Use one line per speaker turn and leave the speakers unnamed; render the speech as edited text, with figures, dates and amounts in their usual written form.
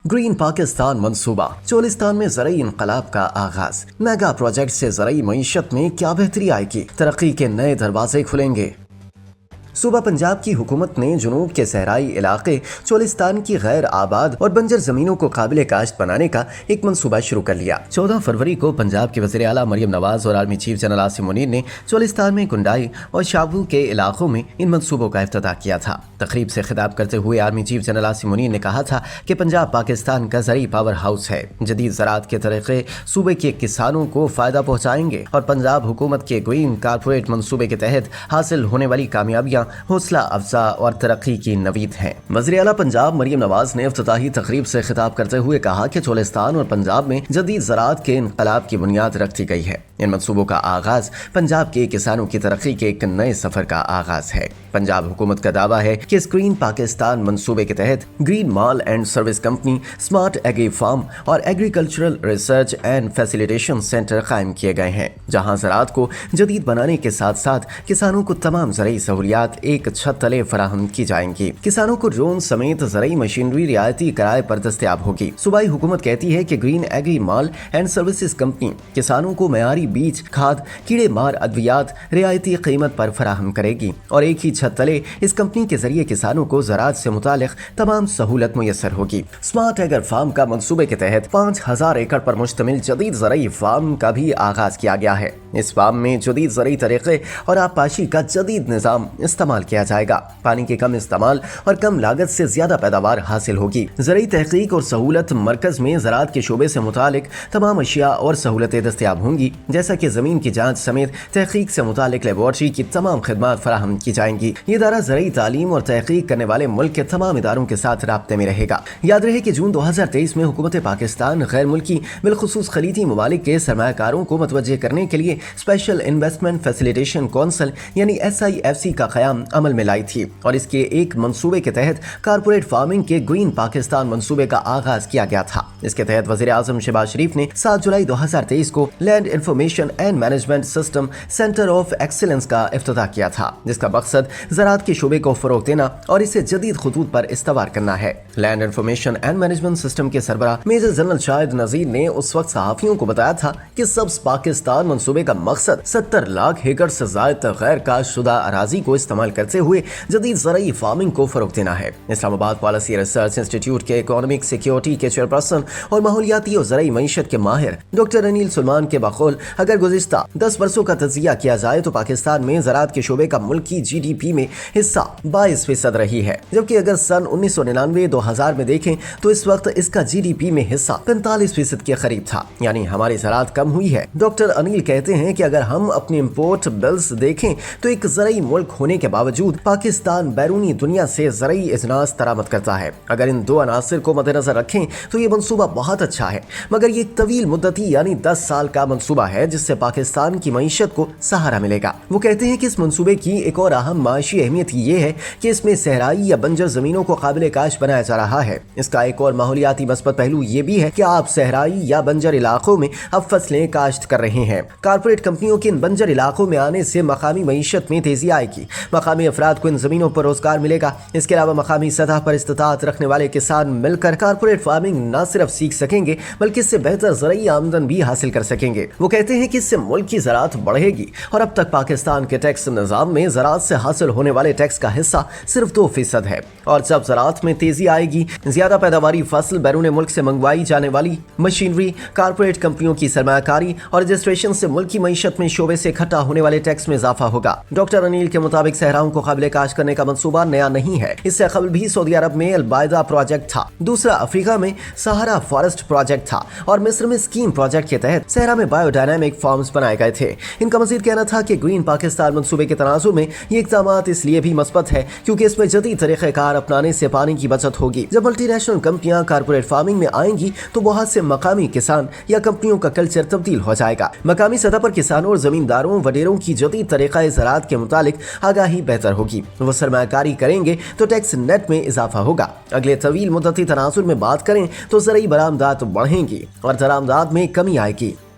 Green Pakistan मंसूबा चोलिस्तान में ज़रई इनकलाब का आगाज। मेगा प्रोजेक्ट से ज़रई मईशत में क्या बेहतरी आएगी, तरक्की के नए दरवाजे खुलेंगे। सूबा पंजाब की हुकूमत ने जुनूब के सहराई इलाके चोलिस्तान की गैर आबाद और बंजर ज़मीनों को काबिल काश्त बनाने का एक मंसूबा शुरू कर लिया। 14 फरवरी को पंजाब के वज़ीर आला मरियम नवाज और army chief general Asim Munir ने चोलिस्तान में गुंडाई और शाबू के इलाकों में इन मंसूबों का इफ्तिताह किया था। तकरीब से खिताब करते हुए army chief general Asim Munir ने कहा था कि पंजाब पाकिस्तान का ज़रई पावर हाउस है। जदीद ज़राअत के तरीक़े सूबे के किसानों को फ़ायदा पहुँचाएंगे और पंजाब हुकूमत के ग्रीन कारपोरेट मंसूबे के तहत हासिल होने वाली कामयाबियाँ हौसला अफजा और तरक्की की नवीद हैं। वज़ीर आला पंजाब मरियम नवाज ने इफ्तिताही तकरीब से खिताब करते हुए कहा कि चोलिस्तान और पंजाब में जदीद ज़राअत के इनकलाब की बुनियाद रखी गई है। इन मंसूबों का आगाज पंजाब के किसानों की तरक्की के एक नए सफर का आगाज है। पंजाब हुकूमत का दावा है कि ग्रीन पाकिस्तान मंसूबे के तहत green mall and service company, smart agri farm और agricultural research and facilitation centre कायम किए गए हैं, जहां ज़राअत को जदीद बनाने के साथ साथ किसानों को तमाम ज़रई सहूलियात एक छत तले फराहम की जाएंगी। किसानों को ड्रोन समेत ज़रई मशीनरी रियायती किराए पर दस्तयाब होगी। सूबाई हुकूमत कहती है कि green agri mall and services company किसानों को मयारी बीज, खाद, कीड़े मार अद्वियात रियायती कीमत पर फराहम करेगी और एक ही छत तले इस कंपनी के जरिए किसानों को ज़राअत से मुतालिक तमाम सहूलत मुयस्सर होगी। स्मार्ट एग्री फार्म का मंसूबे के तहत 5000 एकड़ पर मुश्तमिल जदीद ज़रई फार्म का भी आगाज किया गया है। इस फार्म में जदीद ज़रई तरीक़े और आबपाशी का जदीद निज़ाम इस्तेमाल किया जाएगा। पानी के कम इस्तेमाल और कम लागत से ज्यादा पैदावार हासिल होगी। ज़रई तहकीक और सहूलत मरकज में ज़राअत के शोबे से मुतालिक तमाम अशिया और सहूलतें दस्तयाब होंगी, जैसा कि ज़मीन की जाँच समेत तहकीक से मुतालिक लेबॉर्ट्री की तमाम खिदमात फराहम की जाएंगी। ये इदारा ज़रई तालीम और तहकीक करने वाले मुल्क के तमाम इदारों के साथ राब्ते में रहेगा। याद रहे कि जून 2023 में हुकूमत पाकिस्तान गैर मुल्की बिलखुसूस खलीजी ममालिक के सरमायाकारों को मतवज्जे करने के लिए स्पेशल इन्वेस्टमेंट फैसिलिटेशन काउंसिल यानी SIFC का क़याम अमल में लाई थी और इसके एक मंसूबे के तहत कारपोरेट फार्मिंग के ग्रीन पाकिस्तान मंसूबे का आगाज किया गया था। इसके तहत वज़ीर आज़म शहबाज शरीफ ने 7 जुलाई 2023 को land information and management system centre of excellence का इफ्तिताह किया था, जिसका मकसद ज़राअत के शोबे को फरोग देना और इसे जदीद खतूत पर इस्तवार करना है। Land information and management system के सरबराह मेजर जनरल शाहिद नज़ीर ने उस वक्त सहाफ़ियों को बताया था कि सब्ज़ पाकिस्तान मंसूबे का मकसद 70 लाख एकड़ से ज़ायद गैर काश्तशुदा अराजी को इस्तेमाल करते हुए जदीद ज़रई फार्मिंग को फरोग देना है। इस्लामाबाद पॉलिसी रिसर्च इंस्टीट्यूट के इकोनॉमिक सिक्योरिटी के चेयरपर्सन और माहौलियाती और ज़रई मईशत के माहिर डॉक्टर अनिल सुलेमान के बकौल अगर गुज़िश्ता 10 वर्षों का तजिया किया जाए तो पाकिस्तान में ज़राअत के शोबे का मुल्की GDP में हिस्सा 22% रही है, जबकि अगर सन 1999-2000 में देखें तो इस वक्त इसका GDP में हिस्सा 45% के करीब था, यानी हमारी ज़राअत कम हुई है। डॉक्टर अनिल कहते हैं कि अगर हम अपने इम्पोर्ट बिल्स देखें तो एक ज़रई मुल्क होने के बावजूद पाकिस्तान बैरूनी दुनिया से ज़रई इजनास तरामद करता है। अगर इन दो अनासिर को मद्देनजर रखें तो ये मंसूबा बहुत अच्छा है, मगर ये तवील मुद्दती यानी 10 साल का मंसूबा है जिससे पाकिस्तान की मईशत को सहारा मिलेगा। वो कहते हैं कि इस मंसूबे की एक और अहम माशी अहमियत ये है कि इसमें सहराई या बंजर जमीनों को काबिल काश्त बनाया जा रहा है। इसका एक और माहौलियाती मस्बत पहलू ये भी है कि आप सहराई या बंजर इलाकों में अब फसलें काश्त कर रहे हैं। कारपोरेट कंपनियों के इन बंजर इलाकों में आने से मकामी मईशत में तेजी आएगी, मकामी अफराद को इन जमीनों पर रोजगार मिलेगा। इसके अलावा मकामी सतह पर इस्तात रखने वाले किसान मिलकर कारपोरेट फार्मिंग न सिर्फ सीख सकेंगे बल्कि इससे बेहतर ज़रई आमदन भी हासिल कर सकेंगे। वो कहते हैं कि इससे मुल्क की ज़राअत बढ़ेगी और अब तक पाकिस्तान के टैक्स निज़ाम में ज़राअत से हासिल होने वाले टैक्स का हिस्सा सिर्फ 2% है और जब ज़राअत में तेजी आएगी, ज्यादा पैदावारी फसल, बैरून मुल्क से मंगवाई जाने वाली मशीनरी, कारपोरेट कंपनियों की सरमायाकारी और रजिस्ट्रेशन से मुल्क की मईशत में शोबे से इकट्ठा होने वाले टैक्स में इजाफा होगा। डॉक्टर अनिल के मुताबिक सहराओं को काबिल काश्त करने का मंसूबा नया नहीं है। इससे कबल भी सऊदी अरब में अलबायदा प्रोजेक्ट था, दूसरा अफ्रीका में सहारा फॉरेस्ट प्रोजेक्ट था और मिस्र में स्कीम प्रोजेक्ट के तहत सहरा में बायोडायनामिक फार्म्स बनाए गए थे। इनका मजीद कहना था कि ग्रीन पाकिस्तान मंसूबे के तनाजुर में ये इक़दामात इसलिए भी मस्बत है क्योंकि इसमें जदीद तरीक़ेकार अपनाने से पानी की बचत होगी। जब मल्टीनेशनल कंपनियां कारपोरेट फार्मिंग में आएंगी तो बहुत से मकामी किसान या कंपनियों का कल्चर तब्दील हो जाएगा। मकामी सतह पर किसानों और जमींदारों वडेरों की जदीद तरीक़ा ज़राअत के मुतालिक आगाही बेहतर होगी। वो सरमायाकारी करेंगे तो टैक्स नेट में इजाफा होगा। अगले तवील मुद्दती तनाजुर में बात करें तो ज़रई बरामदात बढ़ेंगी और दरामदात में कमी आएगी।